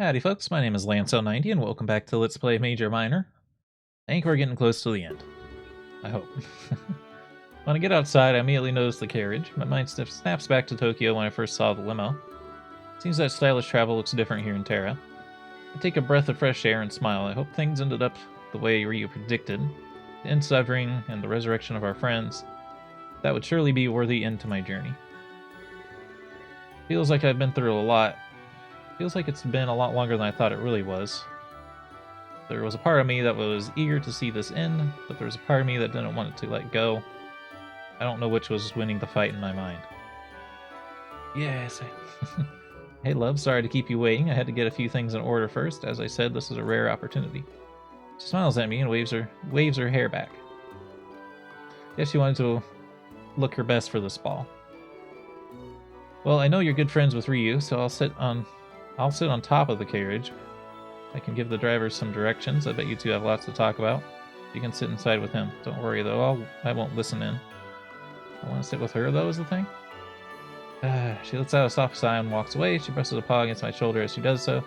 Howdy folks, my name is Lance Elliott and welcome back to Let's Play Major Minor. I think we're getting close to the end. I hope. When I get outside, I immediately notice the carriage. My mind snaps back to Tokyo when I first saw the limo. Seems that stylish travel looks different here in Terra. I take a breath of fresh air and smile. I hope things ended up the way Ryu predicted. The end suffering and the resurrection of our friends. That would surely be a worthy end to my journey. Feels like I've been through a lot. Feels like it's been a lot longer than I thought it really was. There was a part of me that was eager to see this end, but there was a part of me that didn't want it to let go. I don't know which was winning the fight in my mind. Yes. Hey love, sorry to keep you waiting. I had to get a few things in order first. As I said, this is a rare opportunity. She smiles at me and waves her hair back. Guess she wanted to look her best for this ball. Well, I know you're good friends with Ryu, so I'll sit on top of the carriage. I can give the drivers some directions. I bet you two have lots to talk about. You can sit inside with him. Don't worry though, I won't listen in. I want to sit with her though, is the thing. She lets out a soft sigh and walks away. She presses a paw against my shoulder as she does so.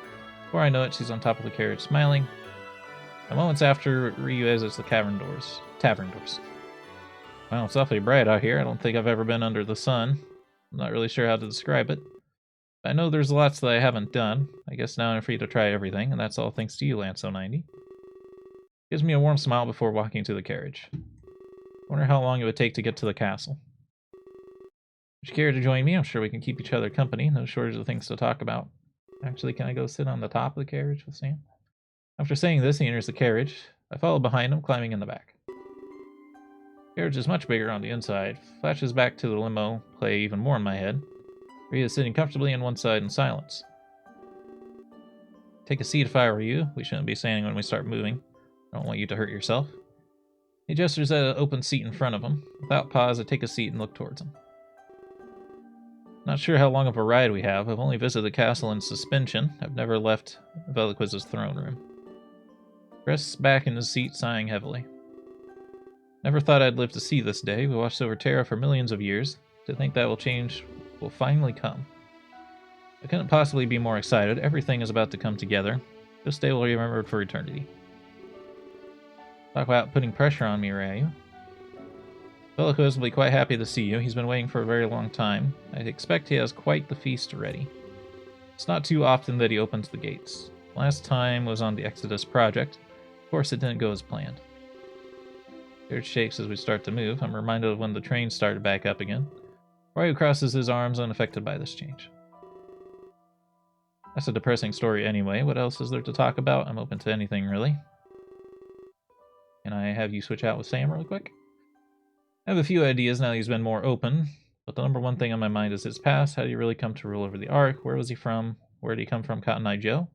Before I know it, she's on top of the carriage, smiling. A moments after, Ryu exits the tavern doors. Well, it's awfully bright out here. I don't think I've ever been under the sun. I'm not really sure how to describe it. I know there's lots that I haven't done. I guess now I'm free to try everything, and that's all thanks to you, Lance090. Gives me a warm smile before walking to the carriage. Wonder how long it would take to get to the castle. Would you care to join me? I'm sure we can keep each other company. No shortage of things to talk about. Actually, can I go sit on the top of the carriage with Sam? After saying this, he enters the carriage. I follow behind him, climbing in the back. The carriage is much bigger on the inside. Flashes back to the limo play even more in my head. Ryu is sitting comfortably on one side in silence. Take a seat if I were you. We shouldn't be standing when we start moving. I don't want you to hurt yourself. He gestures at an open seat in front of him. Without pause, I take a seat and look towards him. Not sure how long of a ride we have. I've only visited the castle in suspension. I've never left Veloquiz's throne room. Rests back in his seat, sighing heavily. Never thought I'd live to see this day. We watched over Terra for millions of years. To think that will finally come. I couldn't possibly be more excited. Everything is about to come together. This day will be remembered for eternity. Talk about putting pressure on me, Ryu. Veloquiz will be quite happy to see you. He's been waiting for a very long time. I expect he has quite the feast ready. It's not too often that he opens the gates. Last time was on the Exodus project. Of course, it didn't go as planned. It shakes as we start to move. I'm reminded of when the train started back up again. Ryu crosses his arms, unaffected by this change. That's a depressing story anyway. What else is there to talk about? I'm open to anything, really. Can I have you switch out with Sam really quick? I have a few ideas now that he's been more open, but the number one thing on my mind is his past. How did he really come to rule over the Ark? Where was he from? Where did he come from, Cotton Eye Joe?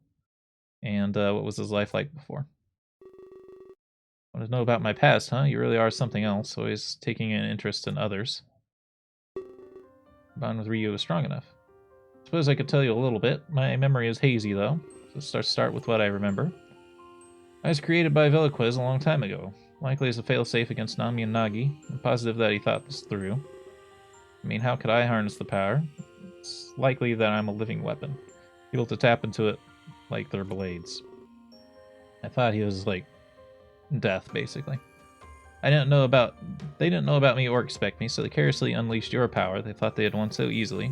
And what was his life like before? Want to know about my past, huh? You really are something else, always taking an interest in others. Bond with Ryu is strong enough. Suppose I could tell you a little bit. My memory is hazy, though, so let's start with what I remember. I was created by Veloquiz a long time ago, likely as a failsafe against Nami and Nagi. I'm positive that he thought this through. I mean, how could I harness the power? It's likely that I'm a living weapon, able to tap into it like their blades. I thought he was like death, basically. They didn't know about me or expect me, so they carelessly unleashed your power. They thought they had won so easily.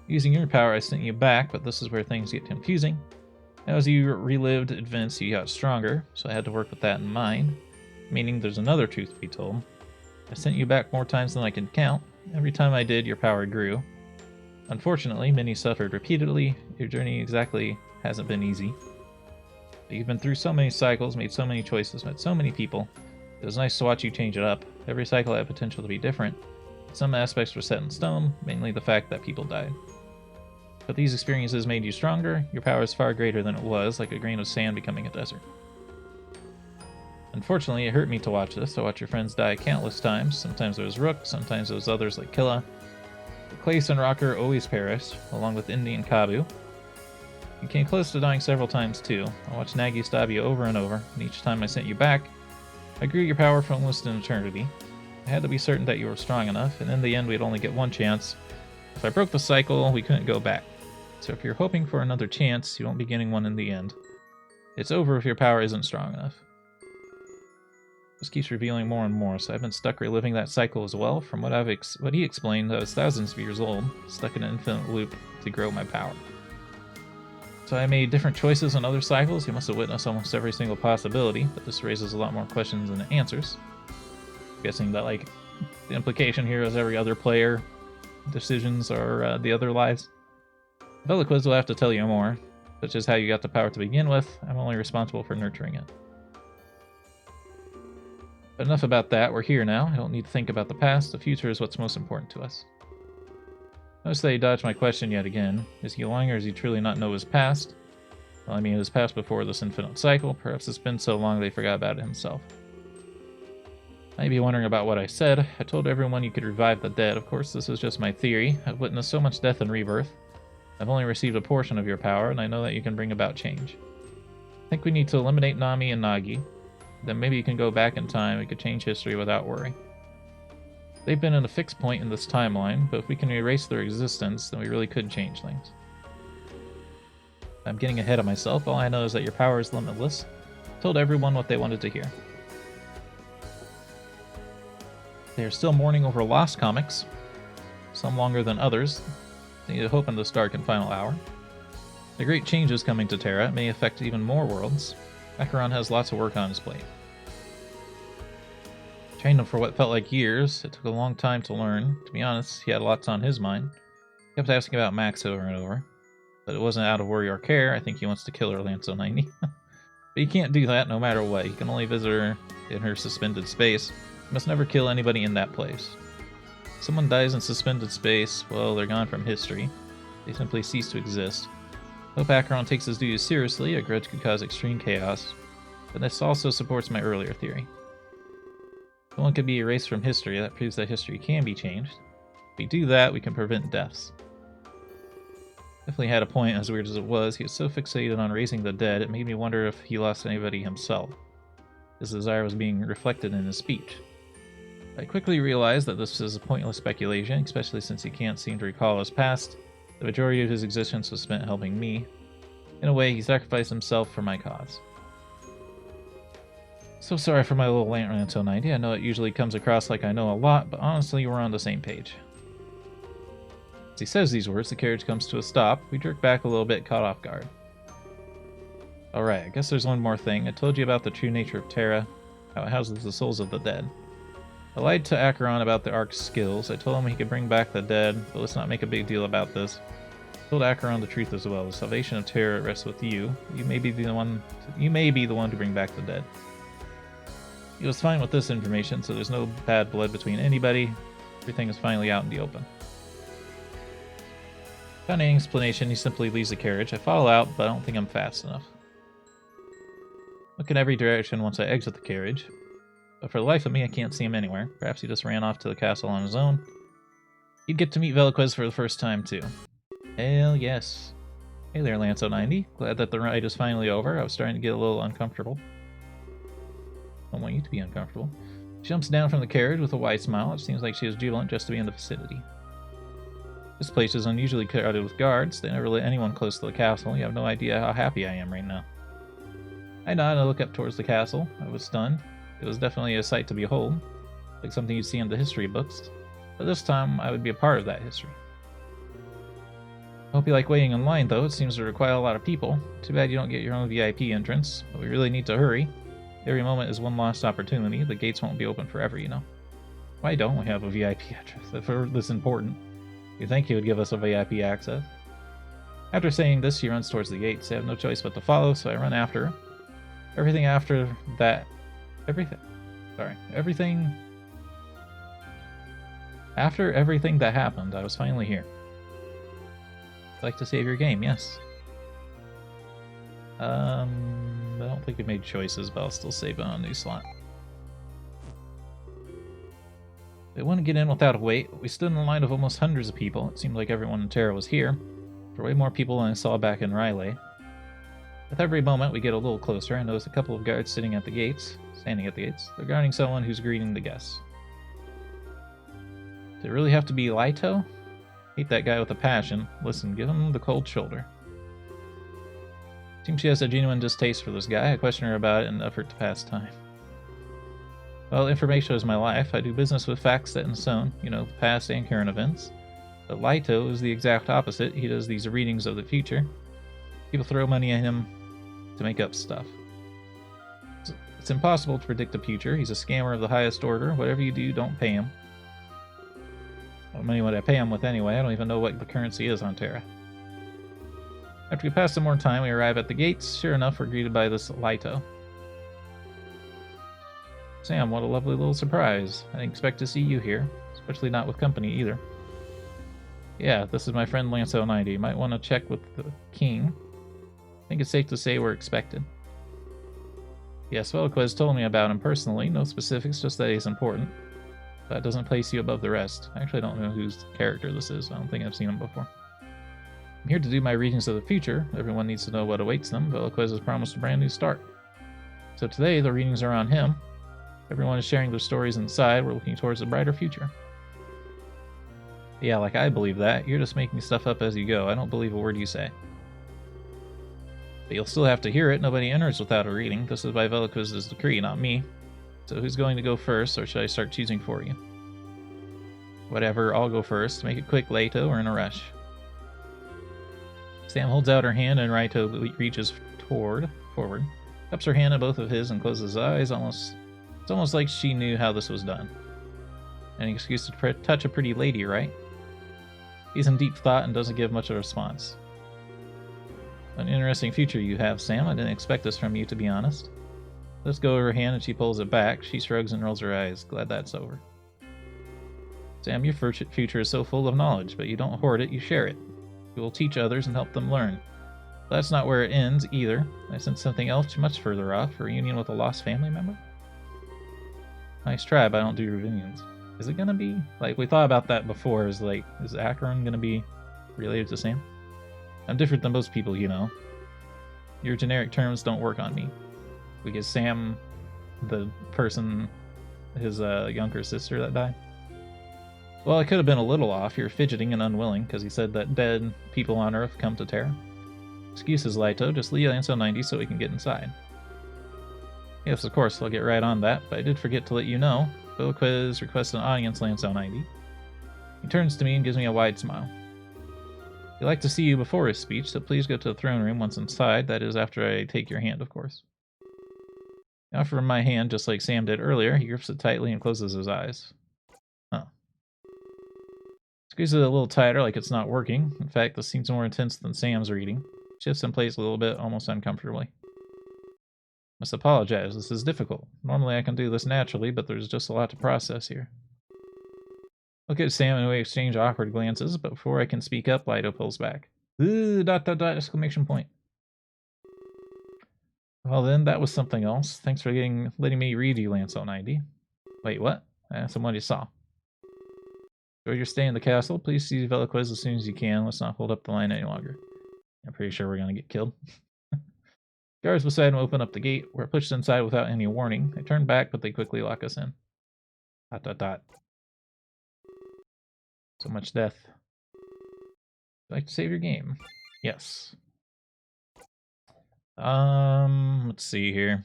Using your power, I sent you back, but this is where things get confusing. As you relived events, you got stronger, so I had to work with that in mind. Meaning there's another truth to be told. I sent you back more times than I can count. Every time I did, your power grew. Unfortunately, many suffered repeatedly. Your journey exactly hasn't been easy. But you've been through so many cycles, made so many choices, met so many people. It was nice to watch you change it up. Every cycle had potential to be different. Some aspects were set in stone, mainly the fact that people died. But these experiences made you stronger. Your power is far greater than it was, like a grain of sand becoming a desert. Unfortunately, it hurt me to watch this. I watched your friends die countless times. Sometimes it was Rook, sometimes it was others like Killa. But Clace and Rocker always perished, along with Indy and Kabu. You came close to dying several times too. I watched Nagi stab you over and over, and each time I sent you back, I grew your power for almost an eternity. I had to be certain that you were strong enough, and in the end we'd only get one chance. If I broke the cycle, we couldn't go back. So if you're hoping for another chance, you won't be getting one in the end. It's over if your power isn't strong enough. This keeps revealing more and more, so I've been stuck reliving that cycle as well. From what he explained, I was thousands of years old, stuck in an infinite loop to grow my power. So I made different choices on other cycles. He must have witnessed almost every single possibility, but this raises a lot more questions than it answers. I'm guessing that, like, the implication here is every other player decisions are the other lives. Veliquiz will have to tell you more, such as how you got the power to begin with. I'm only responsible for nurturing it. But enough about that, we're here now. I don't need to think about the past. The future is what's most important to us. Notice that he dodged my question yet again. Is he lying, or does he truly not know his past? Well, I mean, his past before this infinite cycle. Perhaps it's been so long that he forgot about it himself. I may be wondering about what I said. I told everyone you could revive the dead. Of course, this is just my theory. I've witnessed so much death and rebirth. I've only received a portion of your power, and I know that you can bring about change. I think we need to eliminate Nami and Nagi. Then maybe you can go back in time. We could change history without worry. They've been in a fixed point in this timeline, but if we can erase their existence, then we really could change things. I'm getting ahead of myself. All I know is that your power is limitless. I told everyone what they wanted to hear. They are still mourning over lost comics, some longer than others. They need to hope in this dark and final hour. The great change is coming to Terra. It may affect even more worlds. Acheron has lots of work on his plate. Trained him for what felt like years. It took a long time to learn. To be honest, he had lots on his mind. He kept asking about Max over and over. But it wasn't out of worry or care. I think he wants to kill her, Lance 90. But he can't do that no matter what. He can only visit her in her suspended space. He must never kill anybody in that place. If someone dies in suspended space, well, they're gone from history. They simply cease to exist. I hope Acheron takes his duties seriously. A grudge could cause extreme chaos. But this also supports my earlier theory. If one could be erased from history, that proves that history can be changed. If we do that, we can prevent deaths. Definitely had a point, as weird as it was. He was so fixated on raising the dead, it made me wonder if he lost anybody himself. His desire was being reflected in his speech. I quickly realized that this is a pointless speculation, especially since he can't seem to recall his past. The majority of his existence was spent helping me. In a way, he sacrificed himself for my cause. So sorry for my little rant until 90. I know it usually comes across like I know a lot, but honestly, we're on the same page. As he says these words, the carriage comes to a stop. We jerk back a little bit, caught off guard. Alright, I guess there's one more thing. I told you about the true nature of Terra, how it houses the souls of the dead. I lied to Acheron about the Ark's skills. I told him he could bring back the dead, but let's not make a big deal about this. I told Acheron the truth as well. The salvation of Terra rests with you. You may be the one to bring back the dead. He was fine with this information, so there's no bad blood between anybody. Everything is finally out in the open. Without any explanation, he simply leaves the carriage. I follow out, but I don't think I'm fast enough. Look in every direction once I exit the carriage. But for the life of me, I can't see him anywhere. Perhaps he just ran off to the castle on his own. He'd get to meet Veliquiz for the first time, too. Hell yes. Hey there, Lance 90. Glad that the ride is finally over. I was starting to get a little uncomfortable. I don't want you to be uncomfortable. She jumps down from the carriage with a wide smile. It seems like she is jubilant just to be in the vicinity. This place is unusually crowded with guards. They never let anyone close to the castle. You have no idea how happy I am right now. I nod and look up towards the castle. I was stunned. It was definitely a sight to behold, like something you'd see in the history books. But this time, I would be a part of that history. I hope you like waiting in line, though. It seems to require a lot of people. Too bad you don't get your own VIP entrance, but we really need to hurry. Every moment is one lost opportunity. The gates won't be open forever, you know. Why don't we have a VIP entrance if we're this important? You'd think he would give us a VIP access. After saying this, she runs towards the gates. I have no choice but to follow, so I run after her. Everything after that... After everything that happened, I was finally here. I'd like to save your game, yes. I don't think we made choices, but I'll still save it on a new slot. They wouldn't get in without a wait. We stood in a line of almost hundreds of people. It seemed like everyone in Terra was here. For way more people than I saw back in Rylai. With every moment we get a little closer, I notice a couple of guards standing at the gates. They're guarding someone who's greeting the guests. Did it really have to be Laito? Hate that guy with a passion. Listen, give him the cold shoulder. Seems she has a genuine distaste for this guy. I question her about it in an effort to pass time. Well, information is my life. I do business with facts set in stone, you know, the past and current events. But Lito is the exact opposite. He does these readings of the future. People throw money at him to make up stuff. It's impossible to predict the future. He's a scammer of the highest order. Whatever you do, don't pay him. What money would I pay him with anyway? I don't even know what the currency is on Terra. After we pass some more time, we arrive at the gates. Sure enough, we're greeted by this Lito. Sam, what a lovely little surprise. I didn't expect to see you here, especially not with company either. Yeah, this is my friend Lance Elliott. You might want to check with the king. I think it's safe to say we're expected. Yes, Veloquez told me about him personally. No specifics, just that he's important. That doesn't place you above the rest. I actually don't know whose character this is. I don't think I've seen him before. I'm here to do my readings of the future. Everyone needs to know what awaits them. Veloquez has promised a brand new start. So today, the readings are on him. Everyone is sharing their stories inside. We're looking towards a brighter future. Yeah, like I believe that. You're just making stuff up as you go. I don't believe a word you say. But you'll still have to hear it. Nobody enters without a reading. This is by Veloquez's decree, not me. So who's going to go first, or should I start choosing for you? Whatever, I'll go first. Make it quick, Lito. We're in a rush. Sam holds out her hand, and Raito reaches forward, cups her hand in both of his, and closes his eyes. It's almost like she knew how this was done. An excuse to touch a pretty lady, right? He's in deep thought and doesn't give much of a response. An interesting future you have, Sam. I didn't expect this from you, to be honest. Let's go over her hand, and she pulls it back. She shrugs and rolls her eyes. Glad that's over. Sam, your future is so full of knowledge, but you don't hoard it, you share it. You will teach others and help them learn. But that's not where it ends, either. I sense something else much further off. A reunion with a lost family member? Nice try, but I don't do reunions. Is it gonna be... Like, we thought about that before. Is Acheron gonna be related to Sam? I'm different than most people, you know. Your generic terms don't work on me. Because Sam, the person, his younger sister that died? Well, I could have been a little off. You're fidgeting and unwilling, because he said that dead people on Earth come to Terra. Excuses, Lito. Just leave Lance 90 so we can get inside. Yes, of course, I'll get right on that, but I did forget to let you know. Veloquez requests an audience, Lance 90. He turns to me and gives me a wide smile. He'd like to see you before his speech, so please go to the throne room once inside. That is, after I take your hand, of course. I offer him my hand, just like Sam did earlier. He grips it tightly and closes his eyes. Huh. Squeezes it a little tighter, like it's not working. In fact, this seems more intense than Sam's reading. Shifts in place a little bit, almost uncomfortably. Must apologize, this is difficult. Normally I can do this naturally, but there's just a lot to process here. Look at Sam and we exchange awkward glances, but before I can speak up, Lito pulls back. Ooh, ... exclamation point. Well then, that was something else. Thanks for letting me read you, Lance 90. Wait, what? That's what you saw. Enjoy your stay in the castle. Please see Veloquez as soon as you can. Let's not hold up the line any longer. I'm pretty sure we're gonna get killed. Guards beside him open up the gate. We're pushed inside without any warning. They turn back, but they quickly lock us in. ... So much death. Would you like to save your game? Yes. Let's see here.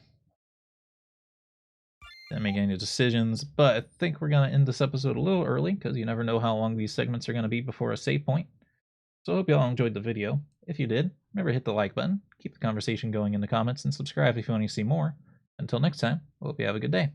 Didn't make any decisions, but I think we're gonna end this episode a little early, because you never know how long these segments are gonna be before a save point. So I hope y'all enjoyed the video. If you did, remember to hit the like button, keep the conversation going in the comments, and subscribe if you want to see more. Until next time, I hope you have a good day.